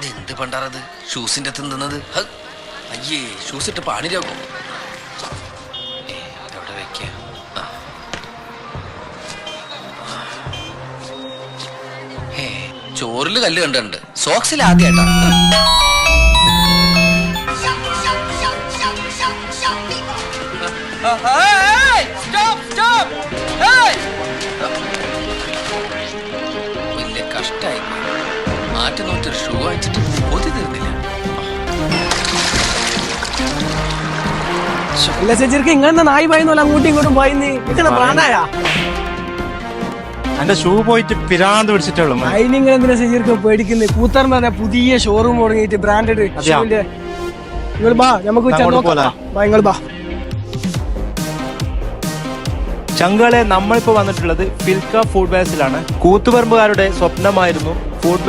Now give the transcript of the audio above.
എന്ത് പണ്ടാറത് ഷൂസിന്റെ തിന്നത്? അയ്യേ ഷൂസ് ഇട്ട് പാണിരാക്കും. എവിടെ വെക്ക? ചോറില് കല്ല് കണ്ടുണ്ട്. സോക്സിൽ ആദ്യമായിട്ടാ. വലിയ കഷ്ടായി. മാറ്റി നോക്കി ഷൂ വാങ്ങിച്ചിട്ട് ഒതി തീർന്നില്ല. ഇങ്ങനെ നായി പായുന്നല്ല അങ്ങോട്ടും ഇങ്ങോട്ടും പോയിന്ന് പ്രാണായാ. എന്റെ ഷൂ പോയിട്ട് പിരാന്ത് പിടിച്ചിട്ടുള്ളൂ. അതിനിങ്ങനെ എന്തിനാ ശരിക്കും പേടിക്കുന്നത്? കൂത്തറിന് തന്നെ പുതിയ ഷോറൂം തുടങ്ങിയിട്ട് ബ്രാൻഡഡ്. നിങ്ങൾ ബാ, നമുക്ക് നിങ്ങൾ ബാ. ചങ്കളെ നമ്മളിപ്പോ വന്നിട്ടുള്ളത് ഫിൽക്ക ഫുഡ് വെയർസിലാണ്. കൂത്തുപറമ്പുകാരുടെ സ്വപ്നമായിരുന്നു ഫുഡ് വെയർ